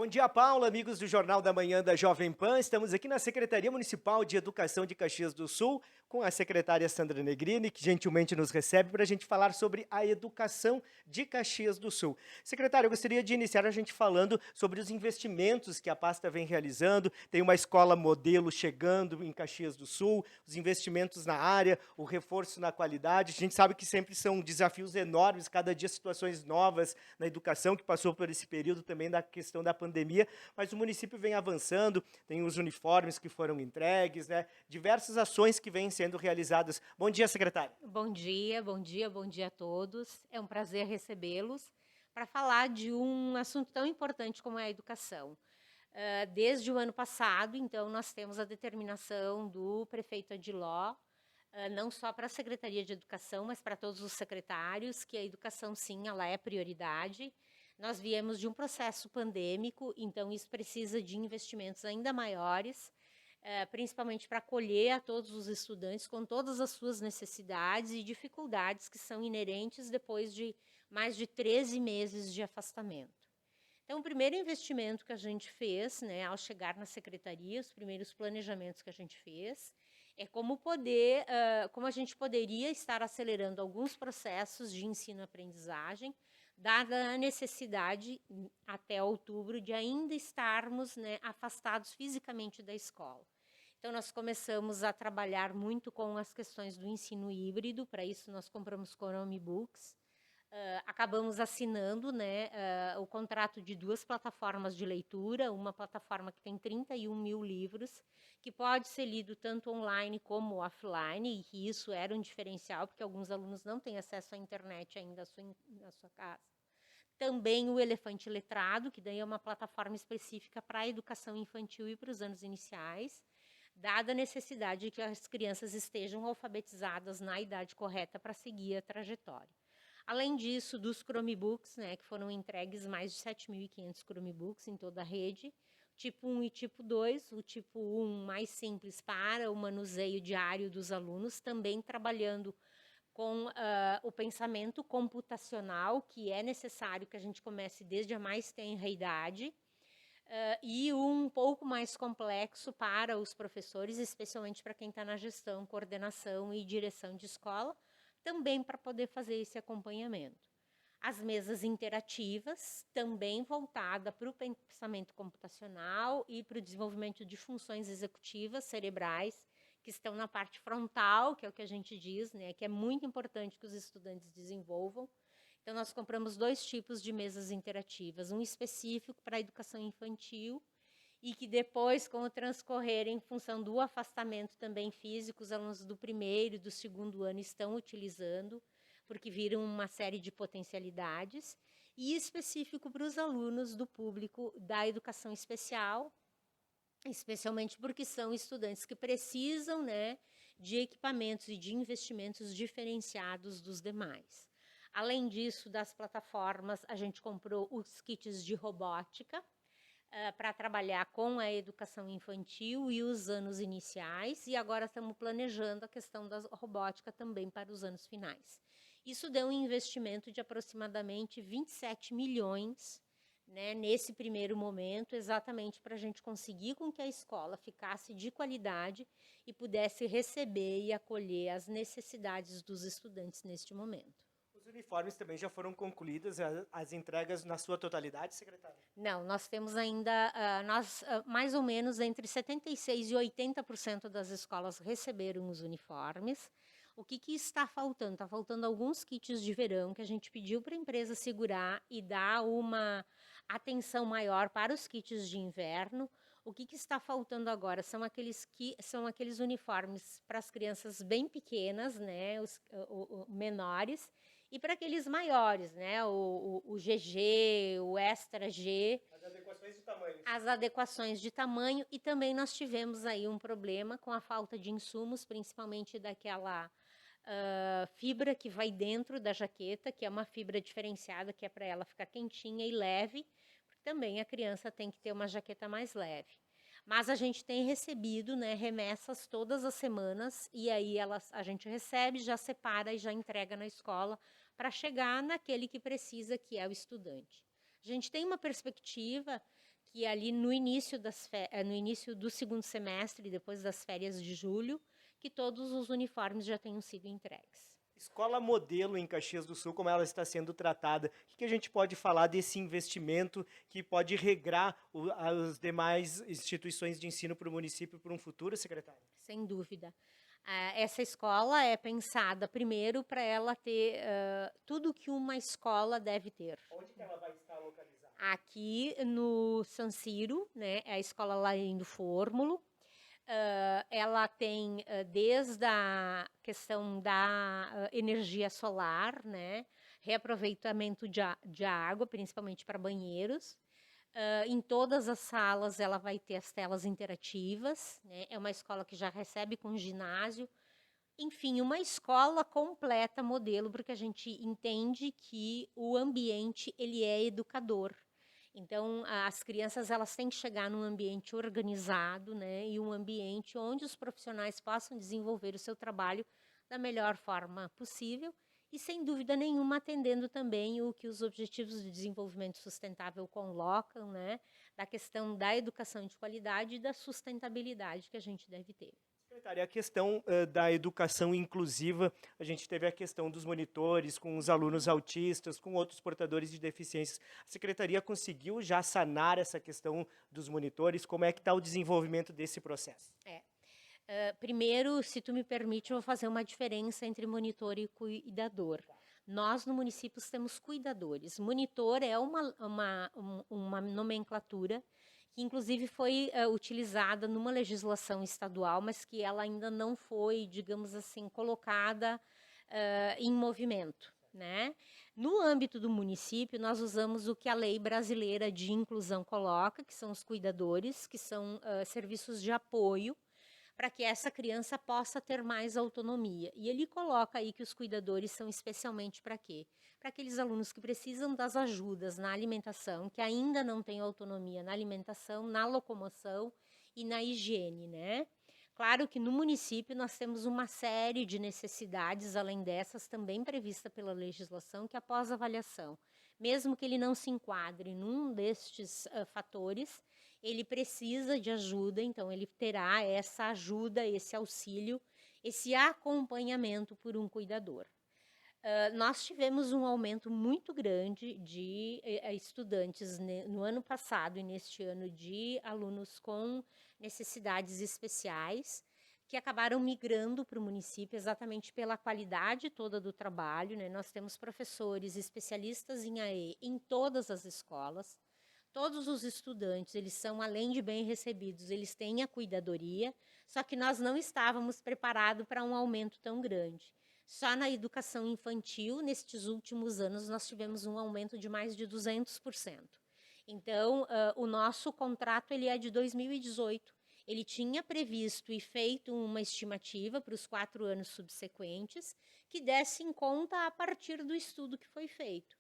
Bom dia, Paula, amigos do Jornal da Manhã da Jovem Pan. Estamos aqui na Secretaria Municipal de Educação de Caxias do Sul, com a secretária Sandra Negrini, que gentilmente nos recebe para a gente falar sobre a educação de Caxias do Sul. Secretária, eu gostaria de iniciar a gente falando sobre os investimentos que a pasta vem realizando. Tem uma escola modelo chegando em Caxias do Sul, os investimentos na área, o reforço na qualidade. A gente sabe que sempre são desafios enormes, cada dia situações novas na educação, que passou por esse período também da questão da pandemia, mas o município vem avançando, tem os uniformes que foram entregues, né? Diversas ações que vêm sendo realizadas. Bom dia, secretária. Bom dia, bom dia, bom dia a todos. É um prazer recebê-los para falar de um assunto tão importante como é a educação. Desde o ano passado, então, nós temos a determinação do prefeito Adiló, não só para a Secretaria de Educação, mas para todos os secretários, que a educação, sim, ela é prioridade. Nós viemos de um processo pandêmico, então isso precisa de investimentos ainda maiores, principalmente para acolher a todos os estudantes com todas as suas necessidades e dificuldades que são inerentes depois de mais de 13 meses de afastamento. Então, o primeiro investimento que a gente fez, né, ao chegar na secretaria, os primeiros planejamentos que a gente fez, é como a gente poderia estar acelerando alguns processos de ensino-aprendizagem, dada a necessidade, até outubro, de ainda estarmos, né, afastados fisicamente da escola. Então, nós começamos a trabalhar muito com as questões do ensino híbrido, para isso nós compramos Chromebooks, acabamos assinando, né, o contrato de 2 plataformas de leitura, uma plataforma que tem 31 mil livros, que pode ser lido tanto online como offline, e isso era um diferencial, porque alguns alunos não têm acesso à internet ainda na sua casa. Também o Elefante Letrado, que daí é uma plataforma específica para a educação infantil e para os anos iniciais, dada a necessidade de que as crianças estejam alfabetizadas na idade correta para seguir a trajetória. Além disso, dos Chromebooks, né, que foram entregues mais de 7.500 Chromebooks em toda a rede, tipo 1 e tipo 2, o tipo 1 mais simples para o manuseio diário dos alunos, também trabalhando com o pensamento computacional, que é necessário que a gente comece desde a mais tenra idade, e um pouco mais complexo para os professores, especialmente para quem está na gestão, coordenação e direção de escola, também para poder fazer esse acompanhamento. As mesas interativas, também voltada para o pensamento computacional e para o desenvolvimento de funções executivas cerebrais, que estão na parte frontal, que é o que a gente diz, né, que é muito importante que os estudantes desenvolvam. Então, nós compramos 2 tipos de mesas interativas, um específico para a educação infantil e que depois, com o transcorrer em função do afastamento também físico, os alunos do primeiro e do segundo ano estão utilizando, porque viram uma série de potencialidades, e específico para os alunos do público da educação especial, especialmente porque são estudantes que precisam, né, de equipamentos e de investimentos diferenciados dos demais. Além disso, das plataformas, a gente comprou os kits de robótica, para trabalhar com a educação infantil e os anos iniciais, e agora estamos planejando a questão da robótica também para os anos finais. Isso deu um investimento de aproximadamente 27 milhões, né, nesse primeiro momento, exatamente para a gente conseguir com que a escola ficasse de qualidade e pudesse receber e acolher as necessidades dos estudantes neste momento. Os uniformes também já foram concluídas, as entregas na sua totalidade, secretária? Não, nós temos ainda, mais ou menos entre 76% e 80% das escolas receberam os uniformes. O que está faltando? Está faltando alguns kits de verão que a gente pediu para a empresa segurar e dar uma atenção maior para os kits de inverno. O que está faltando agora são aqueles uniformes para as crianças bem pequenas, né, menores, e para aqueles maiores, né, o GG, o Extra G, As adequações de tamanhos. as adequações de tamanho, e também nós tivemos aí um problema com a falta de insumos, principalmente daquela fibra que vai dentro da jaqueta, que é uma fibra diferenciada, que é para ela ficar quentinha e leve, porque também a criança tem que ter uma jaqueta mais leve. Mas a gente tem recebido, né, remessas todas as semanas, e aí a gente recebe, já separa e já entrega na escola para chegar naquele que precisa, que é o estudante. A gente tem uma perspectiva que ali no início no início do segundo semestre, depois das férias de julho, que todos os uniformes já tenham sido entregues. Escola modelo em Caxias do Sul, como ela está sendo tratada. O que a gente pode falar desse investimento que pode regrar as demais instituições de ensino para o município para um futuro, secretário? Sem dúvida. Essa escola é pensada primeiro para ela ter tudo que uma escola deve ter. Onde que ela vai estar localizada? Aqui no San Siro, né, é a escola Laurindo Fórmulo. Ela tem desde a questão da energia solar, né, reaproveitamento de água, principalmente para banheiros. Em todas as salas ela vai ter as telas interativas, né? É uma escola que já recebe com ginásio. Enfim, uma escola completa modelo, porque a gente entende que o ambiente ele é educador. Então, as crianças elas têm que chegar num ambiente organizado, né? E um ambiente onde os profissionais possam desenvolver o seu trabalho da melhor forma possível e, sem dúvida nenhuma, atendendo também o que os Objetivos de Desenvolvimento Sustentável colocam, né? Da questão da educação de qualidade e da sustentabilidade que a gente deve ter. Secretária, a questão da educação inclusiva, a gente teve a questão dos monitores com os alunos autistas, com outros portadores de deficiências. A secretaria conseguiu já sanar essa questão dos monitores? Como é que está o desenvolvimento desse processo? Primeiro, se tu me permite, eu vou fazer uma diferença entre monitor e cuidador. Nós, no município, temos cuidadores. Monitor é uma nomenclatura que, inclusive, foi utilizada numa legislação estadual, mas que ela ainda não foi, digamos assim, colocada em movimento, né? No âmbito do município, nós usamos o que a lei brasileira de inclusão coloca, que são os cuidadores, que são serviços de apoio, para que essa criança possa ter mais autonomia. E ele coloca aí que os cuidadores são especialmente para quê? Para aqueles alunos que precisam das ajudas na alimentação, que ainda não têm autonomia na alimentação, na locomoção e na higiene, né? Claro que no município nós temos uma série de necessidades, além dessas, também prevista pela legislação, que após avaliação, mesmo que ele não se enquadre num destes fatores, ele precisa de ajuda, então ele terá essa ajuda, esse auxílio, esse acompanhamento por um cuidador. Nós tivemos um aumento muito grande de estudantes no ano passado e neste ano de alunos com necessidades especiais, que acabaram migrando para o município exatamente pela qualidade toda do trabalho, né? Nós temos professores especialistas em AE em todas as escolas. Todos os estudantes, eles são, além de bem recebidos, eles têm a cuidadoria, só que nós não estávamos preparados para um aumento tão grande. Só na educação infantil, nestes últimos anos, nós tivemos um aumento de mais de 200%. Então, o nosso contrato ele é de 2018. Ele tinha previsto e feito uma estimativa para os 4 anos subsequentes, que desse em conta a partir do estudo que foi feito.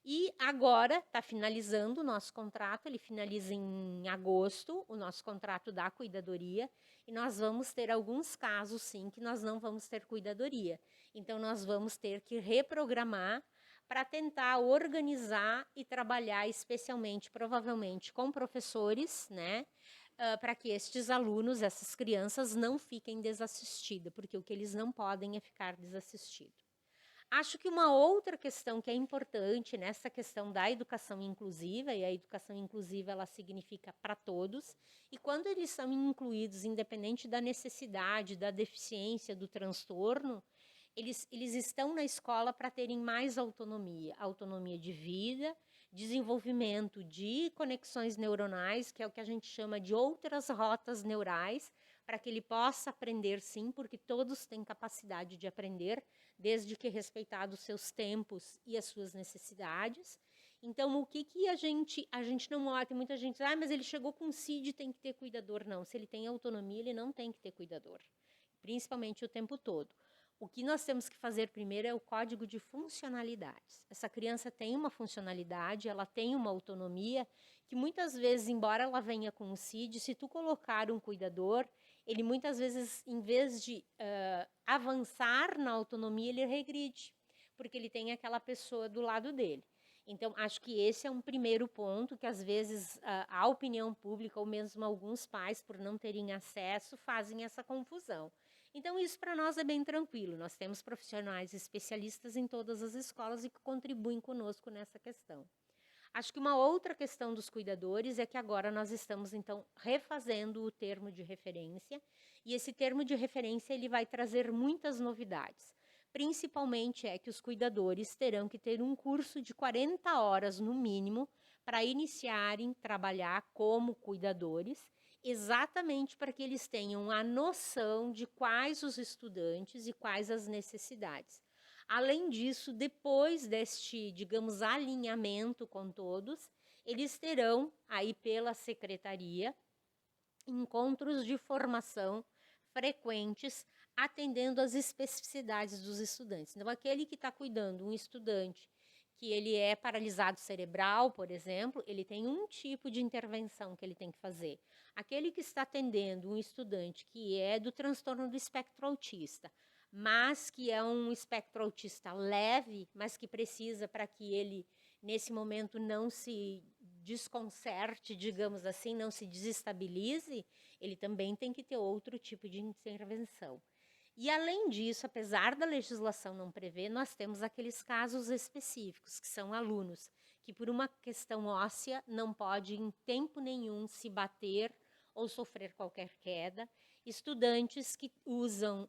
E agora está finalizando o nosso contrato, ele finaliza em agosto, o nosso contrato da cuidadoria, e nós vamos ter alguns casos, sim, que nós não vamos ter cuidadoria. Então, nós vamos ter que reprogramar para tentar organizar e trabalhar especialmente, provavelmente, com professores, né? Para que estes alunos, essas crianças, não fiquem desassistidas, porque o que eles não podem é ficar desassistidos. Acho que uma outra questão que é importante nessa questão da educação inclusiva, e a educação inclusiva ela significa para todos, e quando eles são incluídos, independente da necessidade, da deficiência, do transtorno, eles estão na escola para terem mais autonomia, autonomia de vida, desenvolvimento de conexões neuronais, que é o que a gente chama de outras rotas neurais, para que ele possa aprender sim, porque todos têm capacidade de aprender, desde que respeitado os seus tempos e as suas necessidades. Então, o que a gente não olha, tem muita gente, mas ele chegou com CID, tem que ter cuidador. Não, se ele tem autonomia, ele não tem que ter cuidador, principalmente o tempo todo. O que nós temos que fazer primeiro é o código de funcionalidades. Essa criança tem uma funcionalidade, ela tem uma autonomia, que muitas vezes, embora ela venha com o CID, se tu colocar um cuidador, ele muitas vezes, em vez de avançar na autonomia, ele regride, porque ele tem aquela pessoa do lado dele. Então, acho que esse é um primeiro ponto que, às vezes, a opinião pública ou mesmo alguns pais, por não terem acesso, fazem essa confusão. Então, isso para nós é bem tranquilo. Nós temos profissionais especialistas em todas as escolas e que contribuem conosco nessa questão. Acho que uma outra questão dos cuidadores é que agora nós estamos, então, refazendo o termo de referência, e esse termo de referência ele vai trazer muitas novidades. Principalmente é que os cuidadores terão que ter um curso de 40 horas no mínimo para iniciarem trabalhar como cuidadores, exatamente para que eles tenham a noção de quais os estudantes e quais as necessidades. Além disso, depois deste, digamos, alinhamento com todos, eles terão aí pela secretaria encontros de formação frequentes, atendendo às especificidades dos estudantes. Então, aquele que está cuidando, um estudante que ele é paralisado cerebral, por exemplo, ele tem um tipo de intervenção que ele tem que fazer. Aquele que está atendendo um estudante que é do transtorno do espectro autista, mas que é um espectro autista leve, mas que precisa para que ele, nesse momento, não se desconcerte, digamos assim, não se desestabilize, ele também tem que ter outro tipo de intervenção. E, além disso, apesar da legislação não prever, nós temos aqueles casos específicos, que são alunos que, por uma questão óssea, não pode em tempo nenhum se bater ou sofrer qualquer queda, estudantes que usam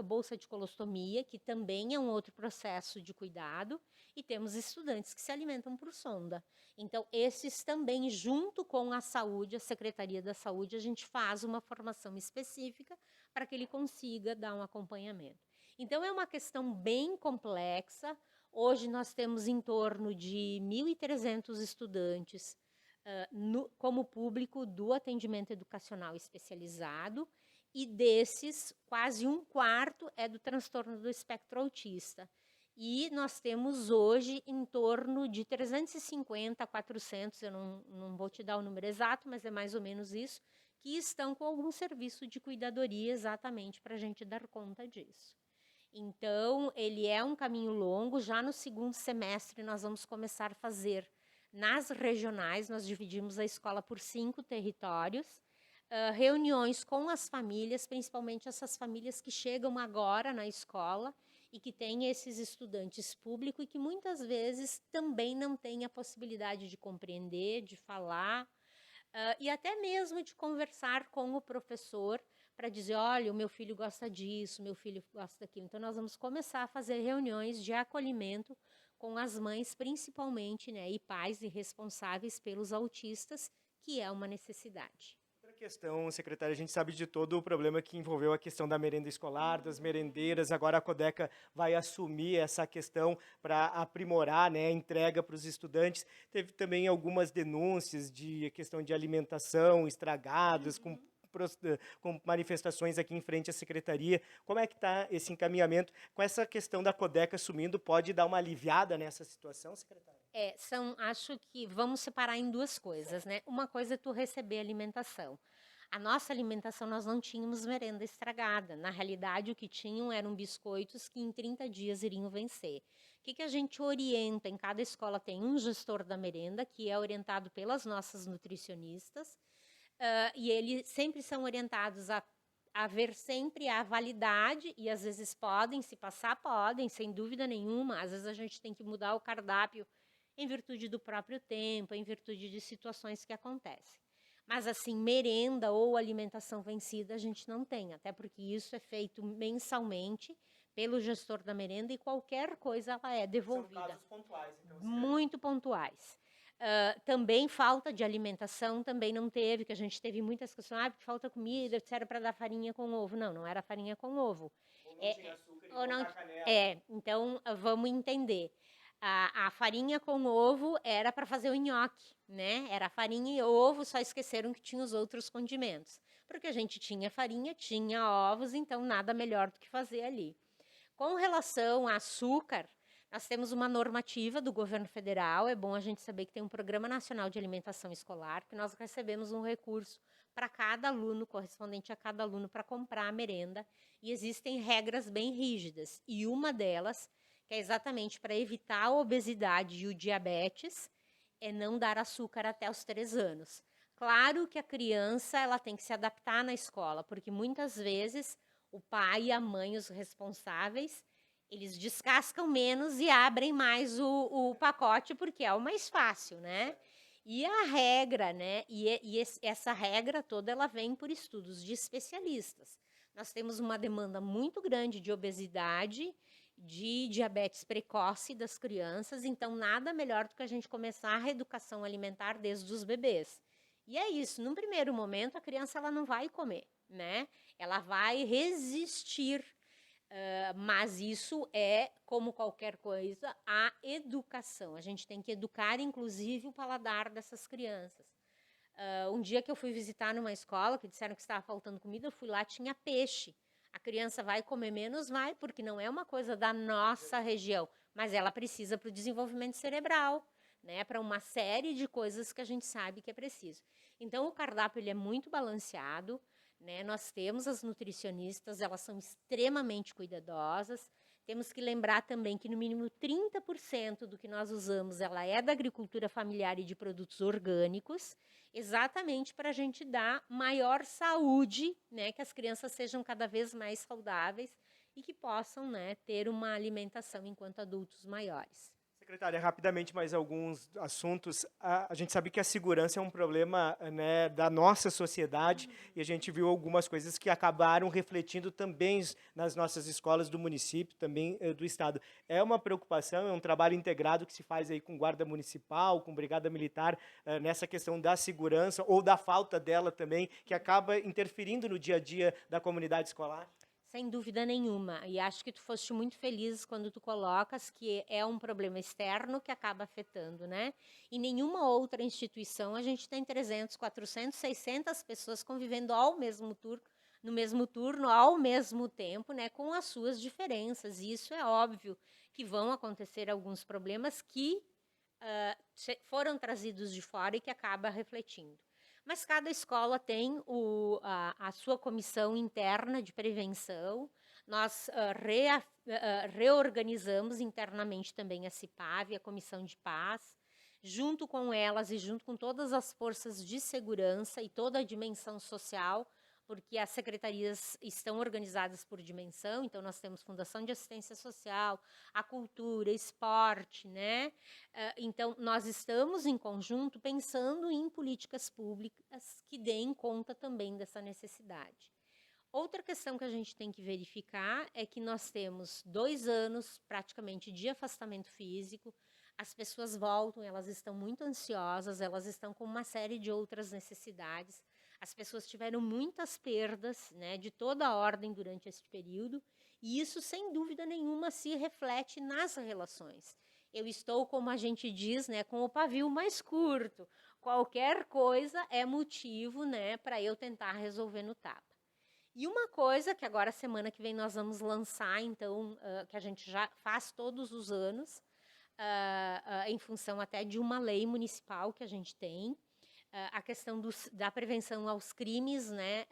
bolsa de colostomia, que também é um outro processo de cuidado, e temos estudantes que se alimentam por sonda. Então, esses também, junto com a saúde, a Secretaria da Saúde, a gente faz uma formação específica para que ele consiga dar um acompanhamento. Então, é uma questão bem complexa. Hoje nós temos em torno de 1.300 estudantes como público do atendimento educacional especializado, e desses, quase um quarto é do transtorno do espectro autista. E nós temos hoje em torno de 350 a 400, eu não vou te dar o número exato, mas é mais ou menos isso, que estão com algum serviço de cuidadoria exatamente para a gente dar conta disso. Então, ele é um caminho longo. Já no segundo semestre nós vamos começar a fazer nas regionais, nós dividimos a escola por 5 territórios, reuniões com as famílias, principalmente essas famílias que chegam agora na escola e que têm esses estudantes públicos e que muitas vezes também não têm a possibilidade de compreender, de falar, e até mesmo de conversar com o professor para dizer, olha, o meu filho gosta disso, o meu filho gosta daquilo. Então, nós vamos começar a fazer reuniões de acolhimento com as mães, principalmente, né, e pais e responsáveis pelos autistas, que é uma necessidade. Outra questão, secretária, a gente sabe de todo o problema que envolveu a questão da merenda escolar, das merendeiras. Agora a Codeca vai assumir essa questão para aprimorar, né, a entrega para os estudantes. Teve também algumas denúncias de questão de alimentação estragadas, com manifestações aqui em frente à secretaria. Como é que está esse encaminhamento? Com essa questão da Codeca assumindo, pode dar uma aliviada nessa situação, secretária? Acho que vamos separar em duas coisas, né? Uma coisa é tu receber alimentação. A nossa alimentação, nós não tínhamos merenda estragada. Na realidade, o que tinham eram biscoitos que em 30 dias iriam vencer. O que a gente orienta? Em cada escola tem um gestor da merenda, que é orientado pelas nossas nutricionistas, e eles sempre são orientados a ver sempre a validade, e às vezes podem, se passar, podem, sem dúvida nenhuma. Às vezes a gente tem que mudar o cardápio em virtude do próprio tempo, em virtude de situações que acontecem. Mas, assim, merenda ou alimentação vencida a gente não tem, até porque isso é feito mensalmente pelo gestor da merenda e qualquer coisa ela é devolvida. São casos pontuais, então. Muito pontuais. Também falta de alimentação, também não teve, que a gente teve muitas questões, porque falta comida, era para dar farinha com ovo. Não era farinha com ovo. Ou não tinha açúcar e colocar canela. Então vamos entender. A farinha com ovo era para fazer o nhoque, né? Era farinha e ovo, só esqueceram que tinha os outros condimentos. Porque a gente tinha farinha, tinha ovos, então nada melhor do que fazer ali. Com relação a açúcar, nós temos uma normativa do governo federal. É bom a gente saber que tem um Programa Nacional de Alimentação Escolar, que nós recebemos um recurso para cada aluno, correspondente a cada aluno, para comprar a merenda. E existem regras bem rígidas. E uma delas, que é exatamente para evitar a obesidade e o diabetes, é não dar açúcar até os 3 anos. Claro que a criança ela tem que se adaptar na escola, porque muitas vezes o pai e a mãe, os responsáveis, eles descascam menos e abrem mais o pacote, porque é o mais fácil, né? E a regra, né? Essa regra toda ela vem por estudos de especialistas. Nós temos uma demanda muito grande de obesidade, de diabetes precoce das crianças, então nada melhor do que a gente começar a reeducação alimentar desde os bebês. E é isso, num primeiro momento a criança ela não vai comer, né? Ela vai resistir, mas isso é, como qualquer coisa, a educação. A gente tem que educar, inclusive, o paladar dessas crianças. Um dia que eu fui visitar numa escola, que disseram que estava faltando comida, eu fui lá, tinha peixe. A criança vai comer menos? Vai, porque não é uma coisa da nossa região, mas ela precisa para o desenvolvimento cerebral, né, para uma série de coisas que a gente sabe que é preciso. Então, o cardápio ele é muito balanceado, né, nós temos as nutricionistas, elas são extremamente cuidadosas. Temos que lembrar também que no mínimo 30% do que nós usamos, ela é da agricultura familiar e de produtos orgânicos, exatamente para a gente dar maior saúde, né, que as crianças sejam cada vez mais saudáveis e que possam, né, ter uma alimentação enquanto adultos maiores. Secretária, rapidamente mais alguns assuntos. A gente sabe que a segurança é um problema, né, da nossa sociedade e a gente viu algumas coisas que acabaram refletindo também nas nossas escolas do município, também do estado. É uma preocupação, é um trabalho integrado que se faz aí com guarda municipal, com brigada militar, nessa questão da segurança ou da falta dela também, que acaba interferindo no dia a dia da comunidade escolar? Sem dúvida nenhuma. E acho que tu foste muito feliz quando tu colocas que é um problema externo que acaba afetando, né? Em nenhuma outra instituição a gente tem 300, 400, 600 pessoas convivendo ao mesmo turno, no mesmo turno, ao mesmo tempo, né? Com as suas diferenças. E isso é óbvio que vão acontecer alguns problemas que foram trazidos de fora e que acaba refletindo. Mas cada escola tem a sua comissão interna de prevenção. Nós reorganizamos internamente também a CIPAV, a Comissão de Paz, junto com elas e junto com todas as forças de segurança e toda a dimensão social, porque as secretarias estão organizadas por dimensão, então nós temos Fundação de Assistência Social, a cultura, esporte, né? Então, nós estamos em conjunto pensando em políticas públicas que deem conta também dessa necessidade. Outra questão que a gente tem que verificar é que nós temos 2 anos praticamente de afastamento físico, as pessoas voltam, elas estão muito ansiosas, elas estão com uma série de outras necessidades, as pessoas tiveram muitas perdas, né, de toda a ordem durante esse período, e isso, sem dúvida nenhuma, se reflete nas relações. Eu estou, como a gente diz, né, com o pavio mais curto. Qualquer coisa é motivo, né, para eu tentar resolver no tapa. E uma coisa que agora, semana que vem, nós vamos lançar, então, que a gente já faz todos os anos, em função até de uma lei municipal que a gente tem, a questão da prevenção aos crimes, né,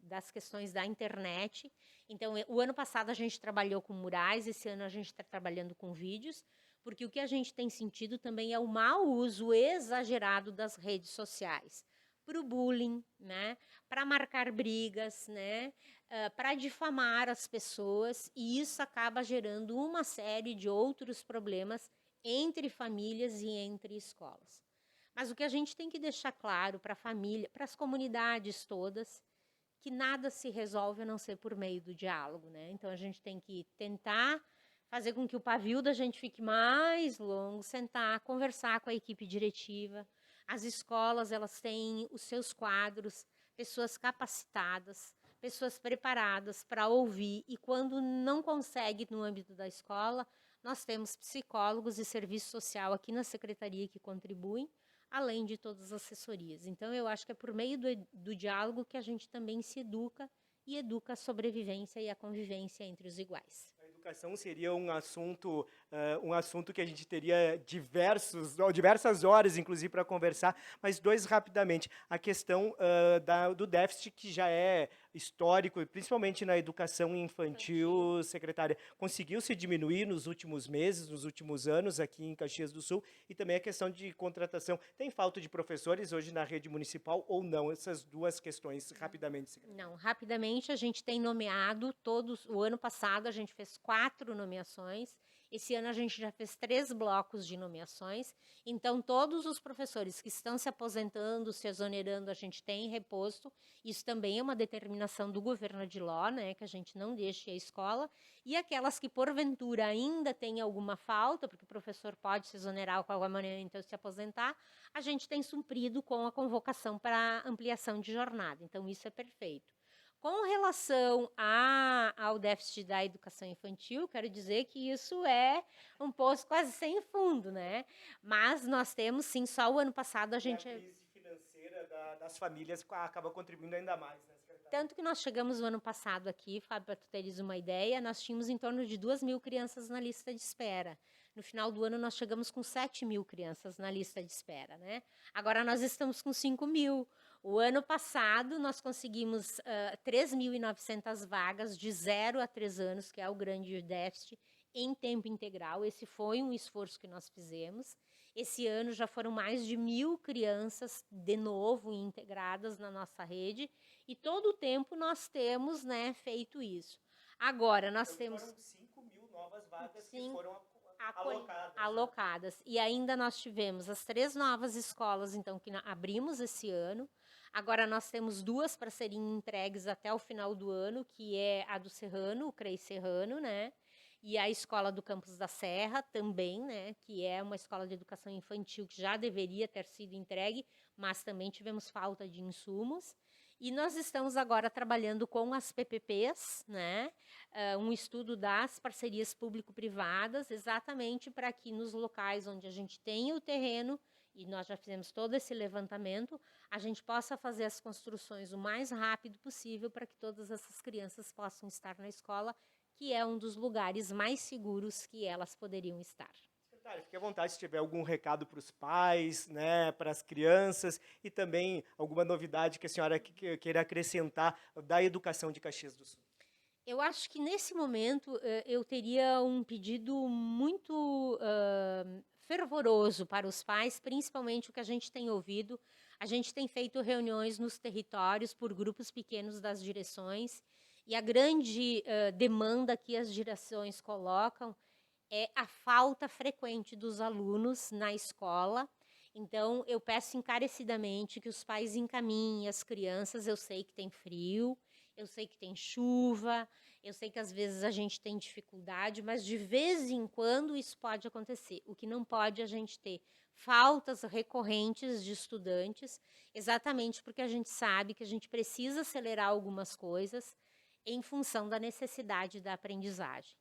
das questões da internet. Então, o ano passado a gente trabalhou com murais, esse ano a gente está trabalhando com vídeos, porque o que a gente tem sentido também é o mau uso exagerado das redes sociais para o bullying, né, para marcar brigas, né, para difamar as pessoas, e isso acaba gerando uma série de outros problemas entre famílias e entre escolas. Mas o que a gente tem que deixar claro para a família, para as comunidades todas, que nada se resolve a não ser por meio do diálogo, né? Então a gente tem que tentar fazer com que o pavio da gente fique mais longo, sentar, conversar com a equipe diretiva. As escolas, elas têm os seus quadros, pessoas capacitadas, pessoas preparadas para ouvir, e quando não consegue no âmbito da escola, nós temos psicólogos e serviço social aqui na secretaria que contribuem, além de todas as assessorias. Então, eu acho que é por meio do diálogo que a gente também se educa e educa a sobrevivência e a convivência entre os iguais. A educação seria um assunto um assunto que a gente teria diversas horas, inclusive, para conversar, mas dois rapidamente. A questão do déficit, que já é histórico, principalmente na educação infantil, secretária, conseguiu se diminuir nos últimos meses, nos últimos anos aqui em Caxias do Sul, e também a questão de contratação. Tem falta de professores hoje na rede municipal ou não? Essas duas questões, rapidamente, secretária. Não, rapidamente a gente tem nomeado todos. O ano passado a gente fez 4 nomeações. Esse ano a gente já fez 3 blocos de nomeações. Então, todos os professores que estão se aposentando, se exonerando, a gente tem reposto. Isso também é uma determinação do governo Adiló, né, que a gente não deixe a escola. E aquelas que, porventura, ainda têm alguma falta, porque o professor pode se exonerar ou de alguma maneira, então, se aposentar, a gente tem suprido com a convocação para ampliação de jornada. Então, isso é perfeito. Com relação ao déficit da educação infantil, quero dizer que isso é um poço quase sem fundo, né? Mas nós temos, sim, só o ano passado a gente... E a crise financeira das famílias acaba contribuindo ainda mais, né, secretária? Tanto que nós chegamos no ano passado aqui, Fábio, para tu teres uma ideia, nós tínhamos em torno de 2.000 crianças na lista de espera. No final do ano, nós chegamos com 7.000 crianças na lista de espera, né? Agora, nós estamos com 5.000. O ano passado, nós conseguimos 3.900 vagas de 0 a 3 anos, que é o grande déficit, em tempo integral. Esse foi um esforço que nós fizemos. Esse ano já foram mais de 1.000 crianças, de novo, integradas na nossa rede. E todo o tempo nós temos, né, feito isso. Agora, nós temos... Foram 5.000 novas vagas que foram alocadas. E ainda nós tivemos as 3 novas escolas, então, que abrimos esse ano. Agora nós temos 2 para serem entregues até o final do ano, que é a do Serrano, o CREI Serrano, né? E a escola do Campos da Serra também, né? Que é uma escola de educação infantil que já deveria ter sido entregue, mas também tivemos falta de insumos. E nós estamos agora trabalhando com as PPPs, né? Um estudo das parcerias público-privadas, exatamente para que nos locais onde a gente tem o terreno, e nós já fizemos todo esse levantamento, a gente possa fazer as construções o mais rápido possível para que todas essas crianças possam estar na escola, que é um dos lugares mais seguros que elas poderiam estar. Secretária, fique à vontade se tiver algum recado para os pais, né, para as crianças, e também alguma novidade que a senhora queira acrescentar da educação de Caxias do Sul. Eu acho que nesse momento eu teria um pedido muito fervoroso para os pais, principalmente o que a gente tem ouvido. A gente tem feito reuniões nos territórios por grupos pequenos das direções, e a grande demanda que as direções colocam é a falta frequente dos alunos na escola. Então, eu peço encarecidamente que os pais encaminhem as crianças. Eu sei que tem frio, eu sei que tem chuva, eu sei que às vezes a gente tem dificuldade, mas de vez em quando isso pode acontecer. O que não pode é a gente ter faltas recorrentes de estudantes, exatamente porque a gente sabe que a gente precisa acelerar algumas coisas em função da necessidade da aprendizagem.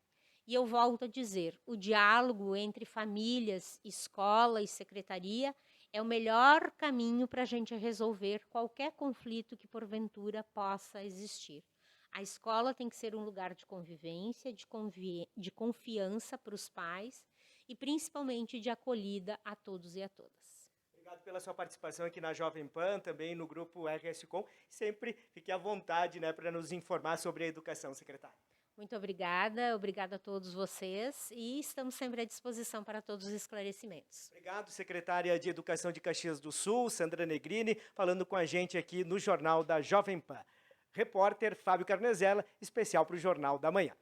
E eu volto a dizer, o diálogo entre famílias, escola e secretaria é o melhor caminho para a gente resolver qualquer conflito que porventura possa existir. A escola tem que ser um lugar de convivência, de confiança para os pais e principalmente de acolhida a todos e a todas. Obrigado pela sua participação aqui na Jovem Pan, também no grupo RS Com. Sempre fique à vontade, né, para nos informar sobre a educação, secretária. Muito obrigada a todos vocês e estamos sempre à disposição para todos os esclarecimentos. Obrigado, secretária de Educação de Caxias do Sul, Sandra Negrini, falando com a gente aqui no Jornal da Jovem Pan. Repórter Fábio Carnezella, especial para o Jornal da Manhã.